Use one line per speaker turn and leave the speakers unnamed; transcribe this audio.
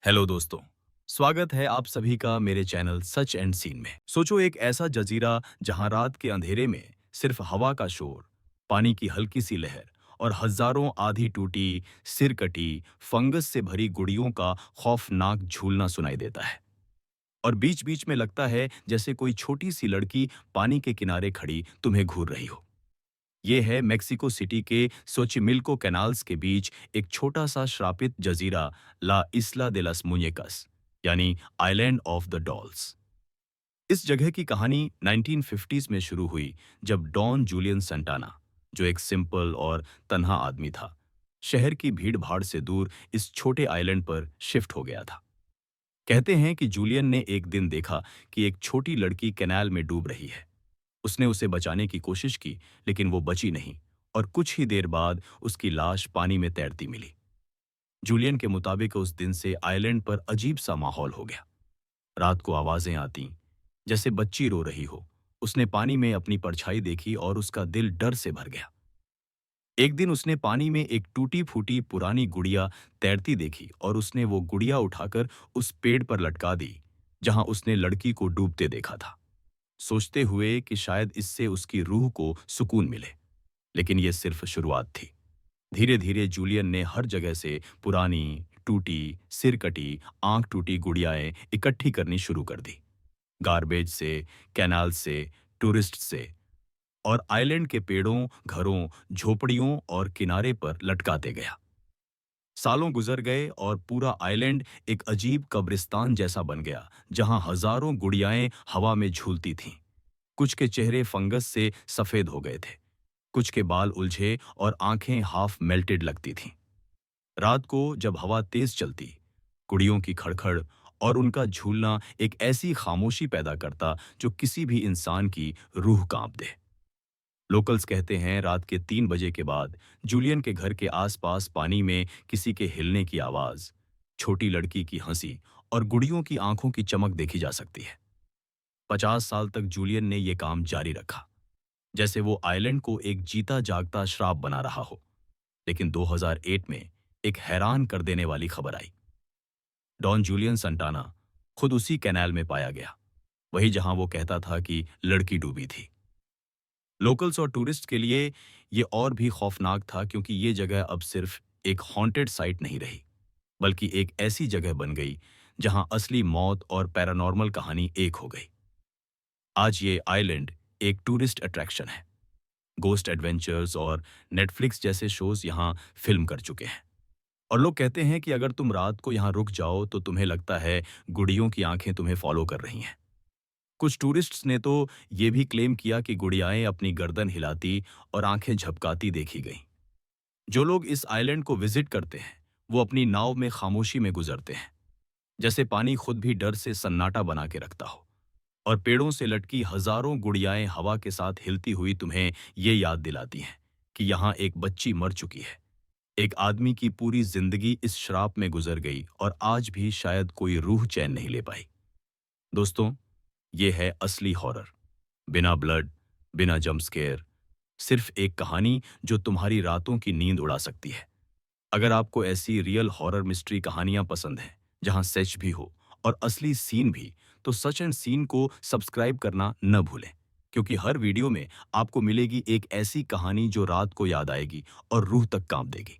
Hello दोस्तों। स्वागत है आप सभी का मेरे चैनल सच एंड सीन में। सोचो एक ऐसा जजीरा जहां रात के अंधेरे में सिर्फ हवा का शोर, पानी की हल्की सी लहर और हजारों आधी टूटी, सिर कटी, फंगस से भरी गुड़ियों का खौफनाक झूलना सुनाई देता है। और बीच बीच में लगता है जैसे कोई छोटी सी लड़की पानी के किनारे खड़ी तुम्हें घूर रही हो। ये है मेक्सिको सिटी के सोचिमिल्को कैनाल्स के बीच एक छोटा सा श्रापित जजीरा, ला इस्ला दे लस मुñecas, यानी आइलैंड ऑफ द डॉल्स। इस जगह की कहानी 1950s में शुरू हुई जब डॉन जूलियन संटाना, जो एक सिंपल और तन्हा आदमी था, शहर की भीड़ भाड़ से दूर इस छोटे आइलैंड पर शिफ्ट हो गया था। कहते हैं कि जूलियन ने एक दिन देखा कि एक छोटी लड़की कैनाल में डूब रही है। उसने उसे बचाने की कोशिश की, लेकिन वो बची नहीं और कुछ ही देर बाद उसकी लाश पानी में तैरती मिली। जूलियन के मुताबिक उस दिन से आइलैंड पर अजीब सा माहौल हो गया। रात को आवाजें आती, जैसे बच्ची रो रही हो। उसने पानी में अपनी परछाई देखी और उसका दिल डर से भर गया। एक दिन उसने पानी में एक टूटी फूटी पुरानी गुड़िया तैरती देखी और उसने वो गुड़िया उठाकर उस पेड़ पर लटका दी जहां उसने लड़की को डूबते देखा था, सोचते हुए कि शायद इससे उसकी रूह को सुकून मिले। लेकिन यह सिर्फ शुरुआत थी। धीरे धीरे जूलियन ने हर जगह से पुरानी, टूटी, सिर कटी, आंख टूटी गुड़ियाएं इकट्ठी करनी शुरू कर दी। गार्बेज से, कैनाल से, टूरिस्ट से और आइलैंड के पेड़ों, घरों, झोपड़ियों और किनारे पर लटकाते गया। सालों गुजर गए और पूरा आइलैंड एक अजीब कब्रिस्तान जैसा बन गया, जहां हजारों गुड़ियाएं हवा में झूलती थीं। कुछ के चेहरे फंगस से सफेद हो गए थे, कुछ के बाल उलझे और आंखें हाफ मेल्टेड लगती थीं। रात को जब हवा तेज चलती, गुड़ियों की खड़खड़ और उनका झूलना एक ऐसी खामोशी पैदा करता जो किसी भी इंसान की रूह कांप दे। लोकल्स कहते हैं रात के 3 बजे के बाद जूलियन के घर के आसपास पानी में किसी के हिलने की आवाज, छोटी लड़की की हंसी और गुड़ियों की आंखों की चमक देखी जा सकती है। 50 साल तक जूलियन ने यह काम जारी रखा, जैसे वो आइलैंड को एक जीता जागता श्राप बना रहा हो। लेकिन 2008 में एक हैरान कर देने वाली खबर आई। डॉन जूलियन संटाना खुद उसी कैनाल में पाया गया, वही जहां वो कहता था कि लड़की डूबी थी। लोकल्स और टूरिस्ट के लिए ये और भी खौफनाक था, क्योंकि ये जगह अब सिर्फ एक हॉन्टेड साइट नहीं रही, बल्कि एक ऐसी जगह बन गई जहां असली मौत और पैरानॉर्मल कहानी एक हो गई। आज ये आइलैंड एक टूरिस्ट अट्रैक्शन है। गोस्ट एडवेंचर्स और नेटफ्लिक्स जैसे शोज यहाँ फिल्म कर चुके हैं। और लोग कहते हैं कि अगर तुम रात को यहाँ रुक जाओ तो तुम्हें लगता है गुड़ियों की आंखें तुम्हें फॉलो कर रही हैं। कुछ टूरिस्ट्स ने तो ये भी क्लेम किया कि गुड़ियाएं अपनी गर्दन हिलाती और आंखें झपकाती देखी गईं। जो लोग इस आइलैंड को विजिट करते हैं, वो अपनी नाव में खामोशी में गुजरते हैं, जैसे पानी खुद भी डर से सन्नाटा बना के रखता हो। और पेड़ों से लटकी हजारों गुड़ियाएं हवा के साथ हिलती हुई तुम्हें ये याद दिलाती हैं कि यहाँ एक बच्ची मर चुकी है। एक आदमी की पूरी जिंदगी इस श्राप में गुजर गई और आज भी शायद कोई रूह चैन नहीं ले पाई। दोस्तों, ये है असली हॉरर। बिना ब्लड, बिना जंप स्केयर, सिर्फ एक कहानी जो तुम्हारी रातों की नींद उड़ा सकती है। अगर आपको ऐसी रियल हॉरर मिस्ट्री कहानियां पसंद हैं, जहां सच भी हो और असली सीन भी, तो सच एंड सीन को सब्सक्राइब करना न भूलें, क्योंकि हर वीडियो में आपको मिलेगी एक ऐसी कहानी जो रात को याद आएगी और रूह तक कांप देगी।